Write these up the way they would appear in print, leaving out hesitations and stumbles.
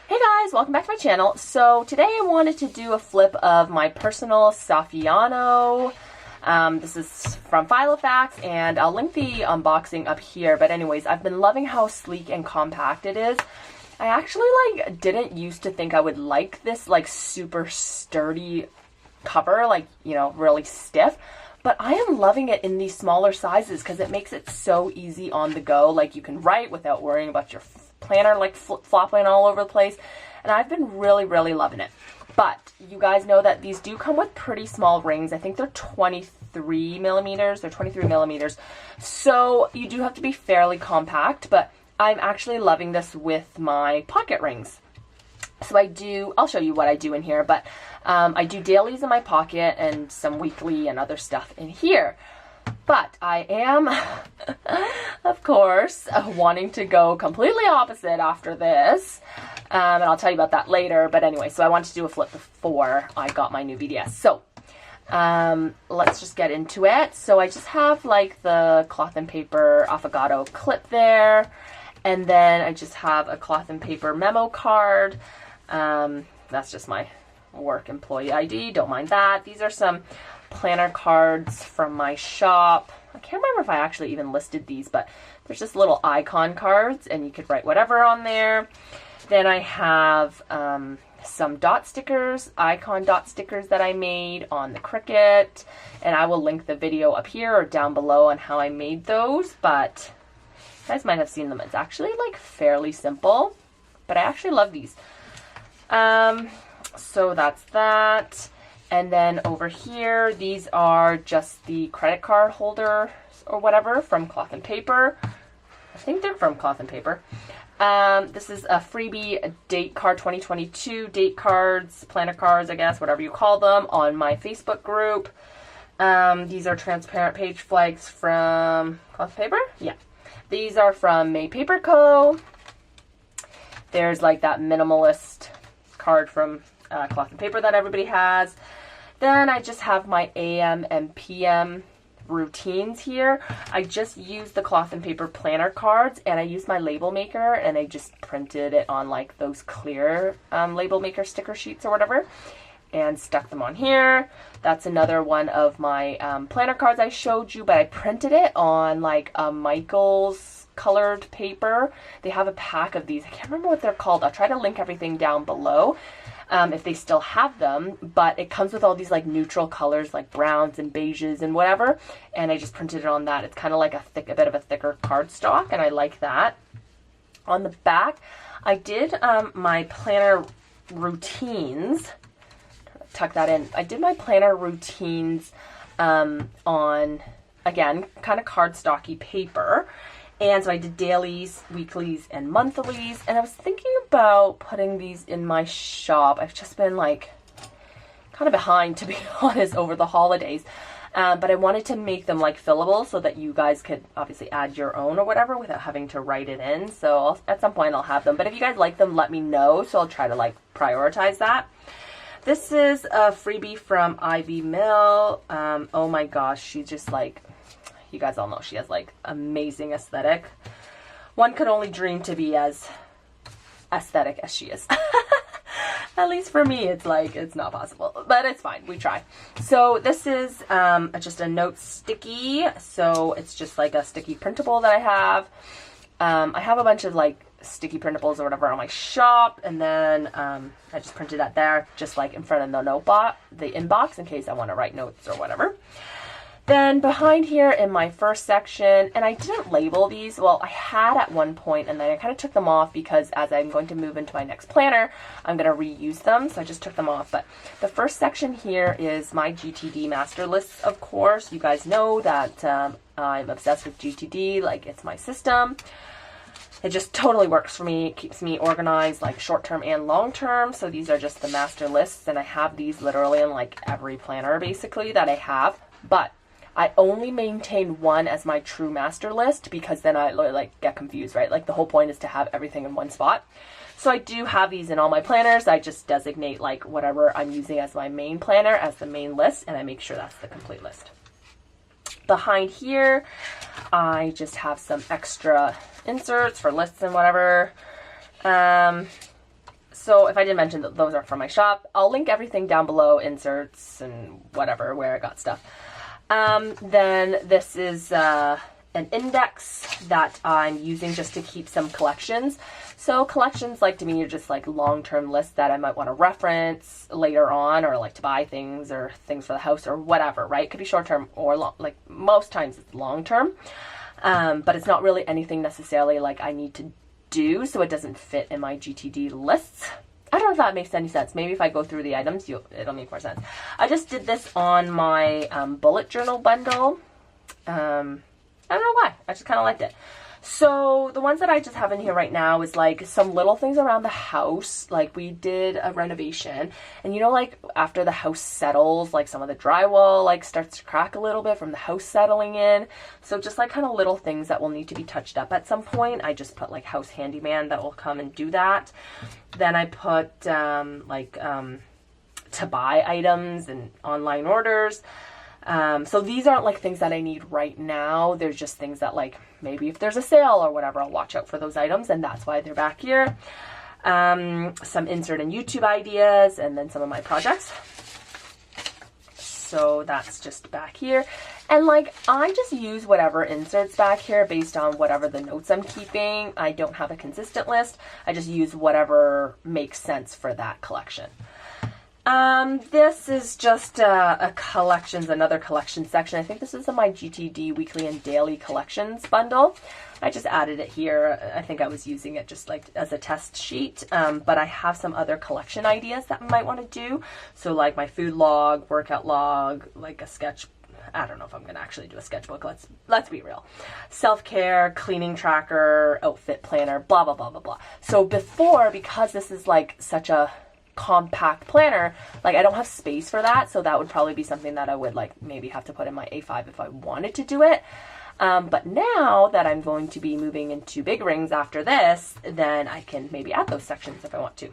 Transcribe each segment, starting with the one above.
Hey guys, welcome back to my channel. So today I wanted to do a flip of my personal Saffiano. This is from Filofax, and I'll link the unboxing up here. But anyways, I've been loving how sleek and compact it is. I actually didn't used to think I would like this super sturdy cover, really stiff. But I am loving it in these smaller sizes because it makes it so easy on the go. Like, you can write without worrying about your planner flopping all over the place. And I've been really loving it. But you guys know that these do come with pretty small rings. I think they're 23 millimeters. They're 23 millimeters. So you do have to be fairly compact. But I'm actually loving this with my pocket rings. So I'll show you what I do in here, but I do dailies in my pocket and some weekly and other stuff in here. But I am, of course, wanting to go completely opposite after this. And I'll tell you about that later. But anyway, so I wanted to do a flip before I got my new BDS. So let's just get into it. So I just have the cloth and paper affogato clip there. And then I just have a cloth and paper memo card. That's just my work employee ID. Don't mind that. These are some planner cards from my shop. I can't remember if I actually even listed these, but there's just little icon cards and you could write whatever on there. Then I have some dot stickers, icon dot stickers that I made on the Cricut, and I will link the video up here or down below on how I made those, but you guys might have seen them. It's actually fairly simple, but I actually love these. So that's that. And then over here, these are just the credit card holders or whatever from Cloth and Paper. I think they're from Cloth and Paper. This is a freebie date card, 2022 date cards, planner cards, I guess, whatever you call them, on my Facebook group. These are transparent page flags from Cloth and Paper. Yeah. These are from May Paper Co. There's that minimalist card from Cloth and Paper that everybody has. Then I just have my AM and PM routines here. I just used the Cloth and Paper planner cards, and I used my label maker, and I just printed it on those clear label maker sticker sheets or whatever, and stuck them on here. That's another one of my planner cards I showed you, but I printed it on a Michael's colored paper. They have a pack of these. I can't remember what they're called. I'll try to link everything down below if they still have them, but it comes with all these neutral colors like browns and beiges and whatever, and I just printed it on that. It's kind of a bit of a thicker cardstock, and I like that. On the back, I did my planner routines. Tuck that in. I did my planner routines on, again, kind of cardstocky paper. And so I did dailies, weeklies, and monthlies. And I was thinking about putting these in my shop. I've just been kind of behind, to be honest, over the holidays. But I wanted to make them fillable so that you guys could obviously add your own or whatever without having to write it in. So at some point I'll have them. But if you guys like them, let me know. So I'll try to prioritize that. This is a freebie from Ivy Mill. Oh my gosh, she's just you guys all know she has amazing aesthetic. One could only dream to be as aesthetic as she is. At least for me, it's it's not possible, but it's fine. We try. So this is just a note sticky. So it's just a sticky printable that I have. I have a bunch of sticky printables or whatever on my shop, and then I just printed that there, just in front of the inbox, in case I want to write notes or whatever. Then behind here in my first section, and I didn't label these, well, I had at one point, and then I kind of took them off because as I'm going to move into my next planner, I'm going to reuse them, so I just took them off. But the first section here is my GTD master lists, of course. You guys know that I'm obsessed with GTD, it's my system. It just totally works for me. It keeps me organized, short-term and long-term. So these are just the master lists, and I have these literally in every planner, basically, that I have. But I only maintain one as my true master list because then I get confused, right? The whole point is to have everything in one spot. So I do have these in all my planners. I just designate whatever I'm using as my main planner as the main list, and I make sure that's the complete list. Behind here, I just have some extra inserts for lists and whatever. So if I didn't mention that those are from my shop, I'll link everything down below, inserts and whatever, where I got stuff. Then this is an index that I'm using just to keep some collections. So collections, like, to me are just like long-term lists that I might want to reference later on, or like to buy things or things for the house or whatever, right? Could be short-term or long, like most times it's long-term. But it's not really anything necessarily like I need to do, so it doesn't fit in my GTD lists. I don't know if that makes any sense. Maybe if I go through the items, it'll make more sense. I just did this on my bullet journal bundle. I don't know why. I just kind of liked it. So the ones that I just have in here right now is like some little things around the house. Like we did a renovation, and you know, like after the house settles, like some of the drywall like starts to crack a little bit from the house settling in. So just like kind of little things that will need to be touched up at some point. I just put like house handyman that will come and do that. Then I put to buy items and online orders. So these aren't like things that I need right now. They're just things that, like, maybe if there's a sale or whatever, I'll watch out for those items, and that's why they're back here. Some insert and YouTube ideas, and then some of my projects. So that's just back here. And like, I just use whatever inserts back here based on whatever the notes I'm keeping. I don't have a consistent list. I just use whatever makes sense for that collection. This is just another collection section. I think this is in my GTD weekly and daily collections bundle. I just added it here. I think I was using it just like as a test sheet, but I have some other collection ideas that I might want to do. So like my food log, workout log, like a sketch. I don't know if I'm going to actually do a sketchbook. Let's be real. Self-care, cleaning tracker, outfit planner, blah, blah, blah, blah, blah. So because this is like such a compact planner, like I don't have space for that, so that would probably be something that I would like maybe have to put in my A5 if I wanted to do it. But now that I'm going to be moving into big rings after this, then I can maybe add those sections if I want to.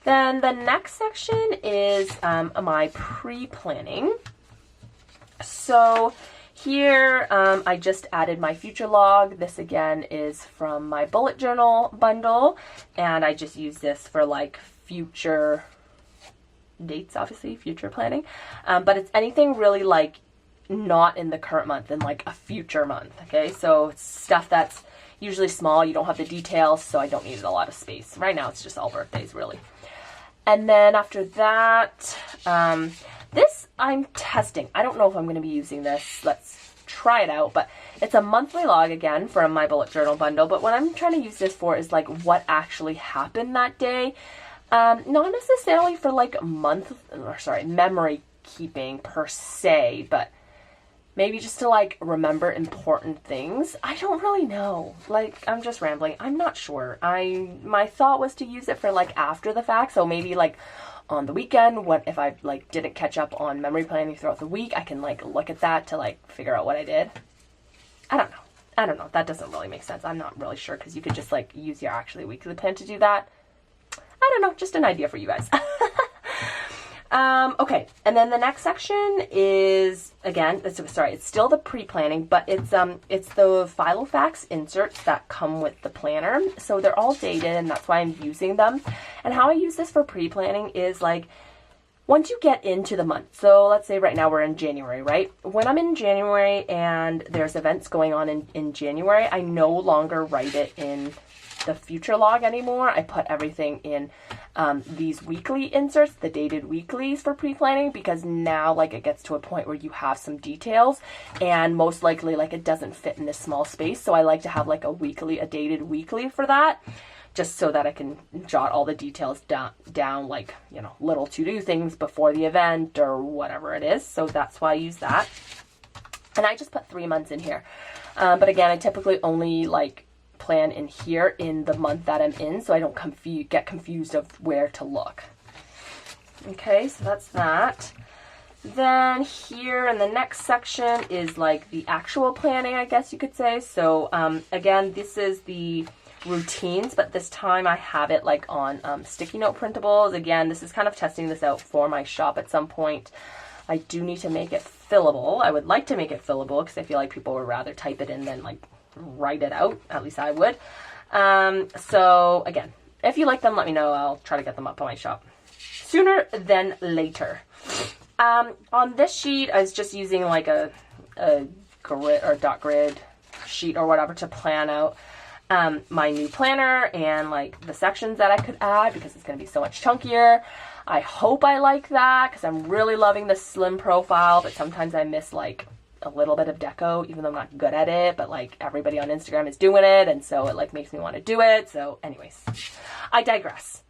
Then the next section is my pre-planning. So here, I just added my future log. This again is from my bullet journal bundle, and I just use this for like future dates, obviously, future planning. But it's anything really like not in the current month and like a future month, okay? So it's stuff that's usually small. You don't have the details, so I don't need a lot of space. Right now, it's just all birthdays, really. And then after that, this I'm testing. I don't know if I'm going to be using this. Let's try it out. But it's a monthly log again from my bullet journal bundle. But what I'm trying to use this for is like what actually happened that day. Not necessarily for like memory keeping per se, but maybe just to like remember important things. I don't really know. Like, I'm just rambling. I'm not sure. My thought was to use it for like after the fact. So maybe like on the weekend, if I like didn't catch up on memory planning throughout the week, I can like look at that to like figure out what I did. I don't know. That doesn't really make sense. I'm not really sure, because you could just like use your actually weekly plan to do that. I don't know. Just an idea for you guys. Okay, and then the next section is, again, it's still the pre-planning, but it's the Filofax inserts that come with the planner. So they're all dated, and that's why I'm using them. And how I use this for pre-planning is like, once you get into the month, so let's say right now we're in January, right? When I'm in January and there's events going on in January, I no longer write it in the future log anymore. I put everything in these weekly inserts, the dated weeklies for pre-planning, because now like it gets to a point where you have some details, and most likely like it doesn't fit in this small space. So I like to have like a dated weekly for that, just so that I can jot all the details down like, you know, little to-do things before the event or whatever it is. So that's why I use that. And I just put 3 months in here. But again, I typically only like plan in here in the month that I'm in, so I don't get confused of where to look. Okay, so that's that. Then here in the next section is like the actual planning, I guess you could say. So again, this is the routines, but this time I have it like on sticky note printables. Again, this is kind of testing this out for my shop at some point. I do need to make it fillable. I would like to make it fillable because I feel like people would rather type it in than like write it out. At least I would. So again, if you like them, let me know. I'll try to get them up on my shop sooner than later. On this sheet, I was just using like a grid or dot grid sheet or whatever to plan out my new planner and like the sections that I could add, because it's going to be so much chunkier. I hope I like that, because I'm really loving the slim profile, but sometimes I miss like a little bit of deco, even though I'm not good at it, but like everybody on Instagram is doing it, and so it like makes me want to do it. So anyways, I digress.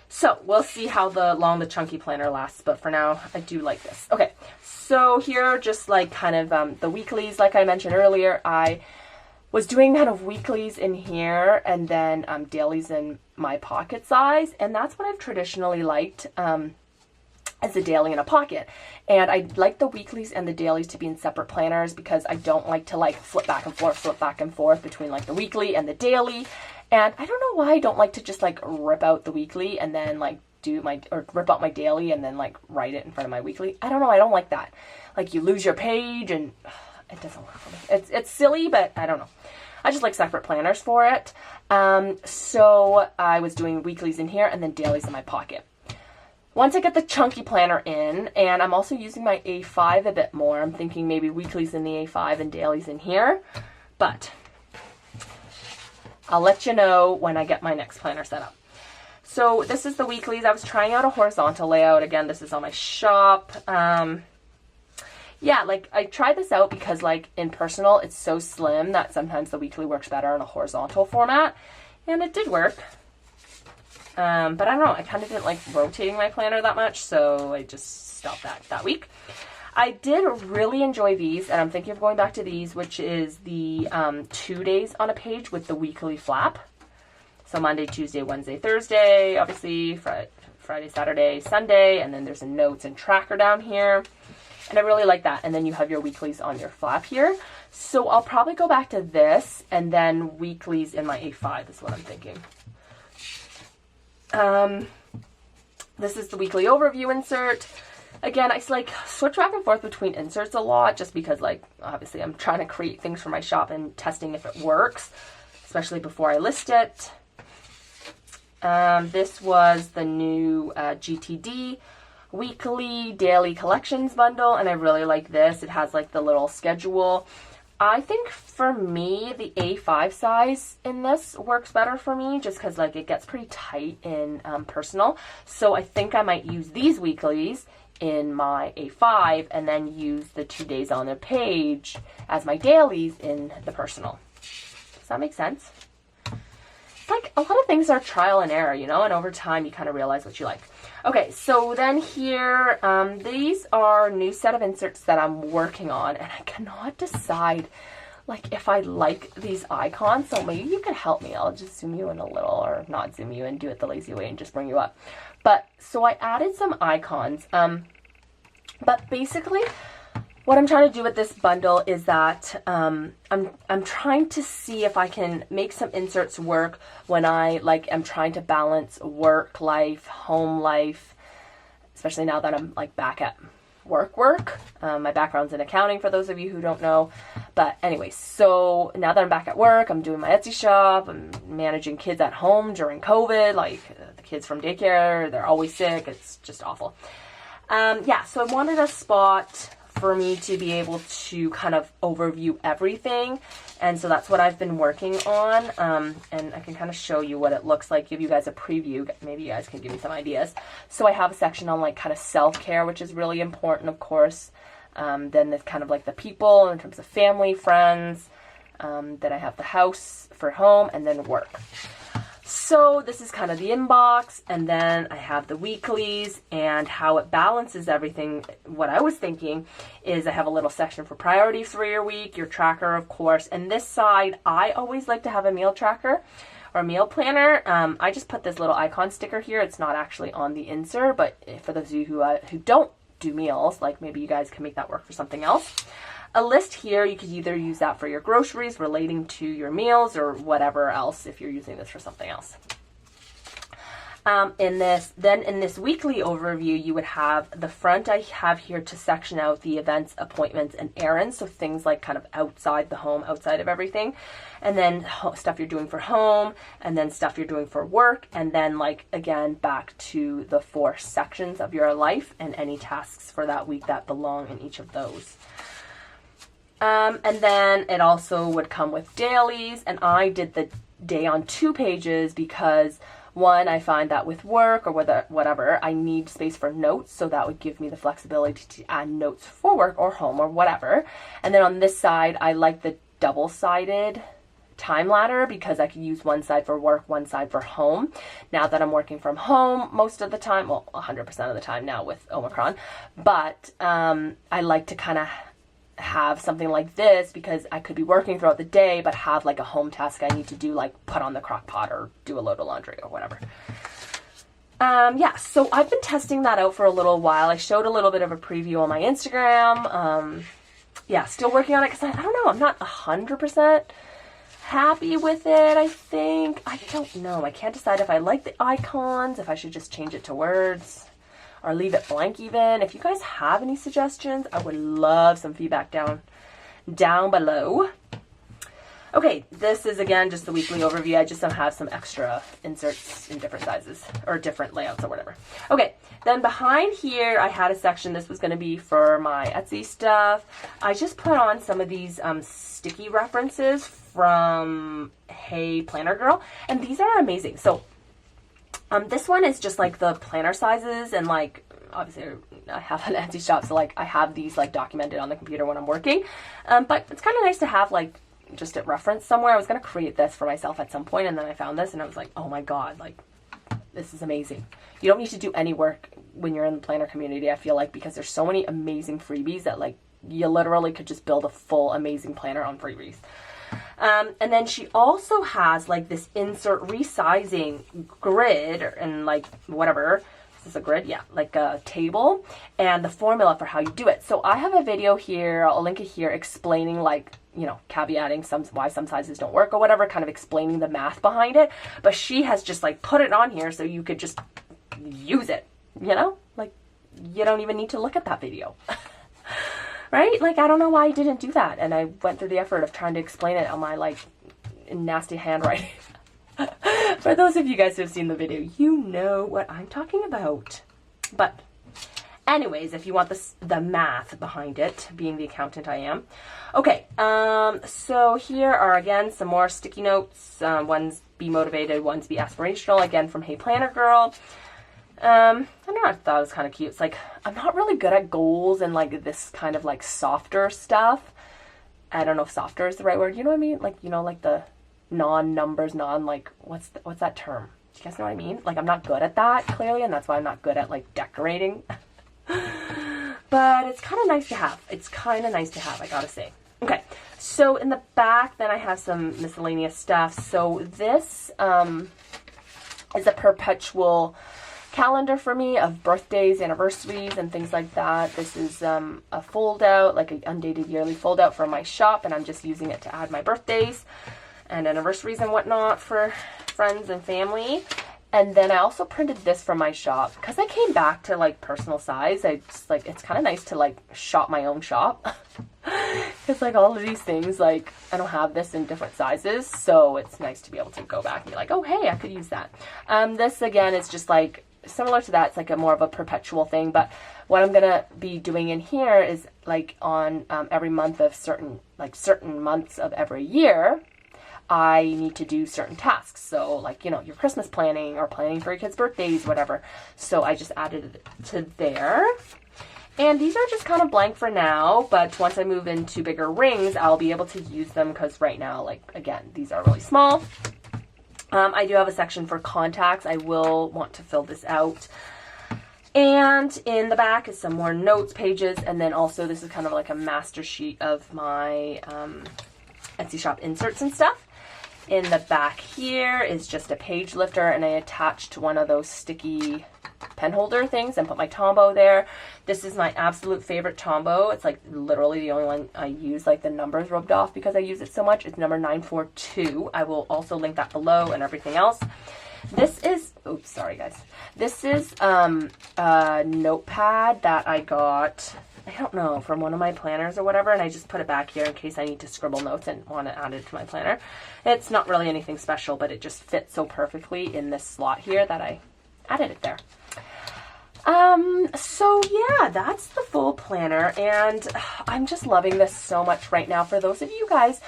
So we'll see how long the chunky planner lasts, but for now I do like this. Okay, so here just like kind of the weeklies, like I mentioned earlier. I was doing kind of weeklies in here and then dailies in my pocket size, and that's what I've traditionally liked as a daily in a pocket. And I like the weeklies and the dailies to be in separate planners, because I don't like to like flip back and forth between like the weekly and the daily. And I don't know why I don't like to just like rip out the weekly and then like rip out my daily and then like write it in front of my weekly. I don't know, I don't like that. Like you lose your page and it doesn't work for me. It's silly, but I don't know. I just like separate planners for it. So I was doing weeklies in here and then dailies in my pocket. Once I get the chunky planner in, and I'm also using my A5 a bit more, I'm thinking maybe weeklies in the A5 and dailies in here, but I'll let you know when I get my next planner set up. So this is the weeklies. I was trying out a horizontal layout. Again, this is on my shop. Yeah, like I tried this out because like in personal, it's so slim that sometimes the weekly works better in a horizontal format, and it did work. But I don't know, I kind of didn't like rotating my planner that much, so I just stopped that week. I did really enjoy these, and I'm thinking of going back to these, which is the 2 days on a page with the weekly flap. So Monday, Tuesday, Wednesday, Thursday, obviously Friday, Saturday, Sunday, and then there's a notes and tracker down here. And I really like that. And then you have your weeklies on your flap here. So I'll probably go back to this and then weeklies in my A5 is what I'm thinking. This is the weekly overview insert. Again, I like switch back and forth between inserts a lot, just because like obviously I'm trying to create things for my shop and testing if it works, especially before I list it. This was the new GTD weekly daily collections bundle, and I really like this. It has like the little schedule. I think for me the A5 size in this works better for me, just because like it gets pretty tight in personal. So I think I might use these weeklies in my A5 and then use the 2 days on the page as my dailies in the personal. Does that make sense? It's like a lot of things are trial and error, you know, and over time you kind of realize what you like. Okay, so then here, these are new set of inserts that I'm working on, and I cannot decide like if I like these icons, so maybe you can help me. I'll just zoom you in a little, or not zoom you and do it the lazy way and just bring you up. But so I added some icons, but basically what I'm trying to do with this bundle is that I'm trying to see if I can make some inserts work when I like am trying to balance work life, home life, especially now that I'm like back at work. My background's in accounting for those of you who don't know. But anyway, so now that I'm back at work, I'm doing my Etsy shop, I'm managing kids at home during COVID, like the kids from daycare, they're always sick, it's just awful. Yeah, so I wanted a spot for me to be able to kind of overview everything, and so that's what I've been working on, and I can kind of show you what it looks like, give you guys a preview, maybe you guys can give me some ideas. So I have a section on like kind of self-care, which is really important, of course. Then there's kind of like the people in terms of family, friends, then I have the house for home, and then work. So this is kind of the inbox, and then I have the weeklies and how it balances everything. What I was thinking is I have a little section for priorities for your week, your tracker, of course, and this side, I always like to have a meal tracker or meal planner. I just put this little icon sticker here. It's not actually on the insert, but for those of you who don't do meals, like maybe you guys can make that work for something else. A list here, you could either use that for your groceries relating to your meals or whatever else if you're using this for something else. In this weekly overview, you would have the front. I have here to section out the events, appointments, and errands. So things like kind of outside the home, outside of everything. And then stuff you're doing for home, and then stuff you're doing for work. And then like, again, back to the 4 sections of your life and any tasks for that week that belong in each of those. And then it also would come with dailies, and I did the day on 2 pages because one, I find that with work or whatever, I need space for notes, so that would give me the flexibility to add notes for work or home or whatever. And then on this side, I like the double-sided time ladder because I could use one side for work, one side for home. Now that I'm working from home most of the time, well, 100% of the time now with Omicron, but I like to kind of have something like this because I could be working throughout the day but have like a home task I need to do, like put on the crock pot or do a load of laundry or whatever. Yeah, so I've been testing that out for a little while. I showed a little bit of a preview on my Instagram. Yeah, still working on it because I don't know, I'm not 100% happy with it, I think. I don't know. I can't decide if I like the icons, if I should just change it to words, or leave it blank even. If you guys have any suggestions, I would love some feedback down below. Okay, this is again just the weekly overview. I just don't have some extra inserts in different sizes or different layouts or whatever. Okay, then behind here I had a section. This was going to be for my Etsy stuff. I just put on some of these sticky references from Hey Planner Girl, and these are amazing. So this one is just like the planner sizes, and like obviously I have an Etsy shop, so like I have these like documented on the computer when I'm working, but it's kind of nice to have like just at reference somewhere. I was going to create this for myself at some point, and then I found this and I was like, oh my god, like this is amazing. You don't need to do any work when you're in the planner community, I feel like, because there's so many amazing freebies that like you literally could just build a full amazing planner on freebies. And then she also has like this insert resizing grid and like whatever. Is this a grid? Yeah, like a table and the formula for how you do it. So I have a video here, I'll link it here, explaining like, you know, caveating why some sizes don't work or whatever, kind of explaining the math behind it. But she has just like put it on here so you could just use it, you know? Like you don't even need to look at that video. Right? Like, I don't know why I didn't do that. And I went through the effort of trying to explain it on my, like, nasty handwriting. For those of you guys who have seen the video, you know what I'm talking about. But anyways, if you want the math behind it, being the accountant I am. Okay, so here are, again, some more sticky notes. One's Be Motivated, one's Be Aspirational, again, from Hey Planner Girl. I don't know, I thought it was kind of cute. It's like, I'm not really good at goals and like this kind of like softer stuff. I don't know if softer is the right word. You know what I mean? Like, you know, like the non-numbers, like, what's that term? Do you guys know what I mean? Like, I'm not good at that, clearly, and that's why I'm not good at like decorating. But it's kind of nice to have. It's kind of nice to have, I gotta say. Okay, so in the back, then I have some miscellaneous stuff. So this is a perpetual calendar for me of birthdays, anniversaries, and things like that. This is a fold out, like an undated yearly fold out from my shop, and I'm just using it to add my birthdays and anniversaries and whatnot for friends and family. And then I also printed this from my shop because I came back to like personal size. I just like, it's kind of nice to like shop my own shop because like all of these things, like I don't have this in different sizes, so it's nice to be able to go back and be like, oh hey, I could use that. This again is just like similar to that. It's like a more of a perpetual thing, but what I'm gonna be doing in here is like on every month of certain months of every year, I need to do certain tasks. So like, you know, your Christmas planning or planning for your kids' birthdays, whatever. So I just added it to there. And these are just kind of blank for now, but once I move into bigger rings, I'll be able to use them because right now, like, again, these are really small. I do have a section for contacts. I will want to fill this out. And in the back is some more notes pages. And then also this is kind of like a master sheet of my Etsy shop inserts and stuff. In the back here is just a page lifter, and I attached one of those sticky pen holder things and put my Tombow there. This is my absolute favorite Tombow. It's like literally the only one I use, like the numbers rubbed off because I use it so much. It's number 942. I will also link that below and everything else. This is oops, sorry guys. This is a notepad that I got, I don't know, from one of my planners or whatever, and I just put it back here in case I need to scribble notes and want to add it to my planner. It's not really anything special, but it just fits so perfectly in this slot here that I added it there. So yeah, that's the full planner, and I'm just loving this so much right now. For those of you guys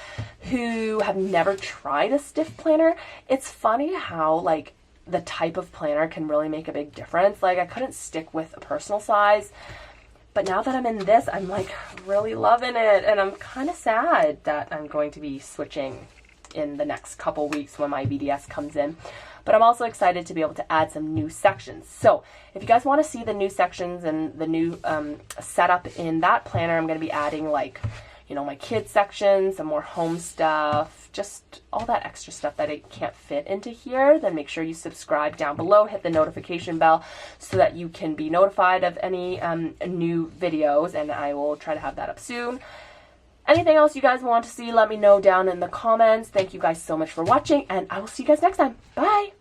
who have never tried a stiff planner, it's funny how like the type of planner can really make a big difference. Like I couldn't stick with a personal size, but now that I'm in this, I'm like really loving it, and I'm kind of sad that I'm going to be switching in the next couple weeks when my BDS comes in. But I'm also excited to be able to add some new sections. So if you guys want to see the new sections and the new setup in that planner, I'm going to be adding like, you know, my kids section, some more home stuff, just all that extra stuff that I can't fit into here. Then make sure you subscribe down below, hit the notification bell so that you can be notified of any new videos, and I will try to have that up soon. Anything else you guys want to see, let me know down in the comments. Thank you guys so much for watching, and I will see you guys next time. Bye!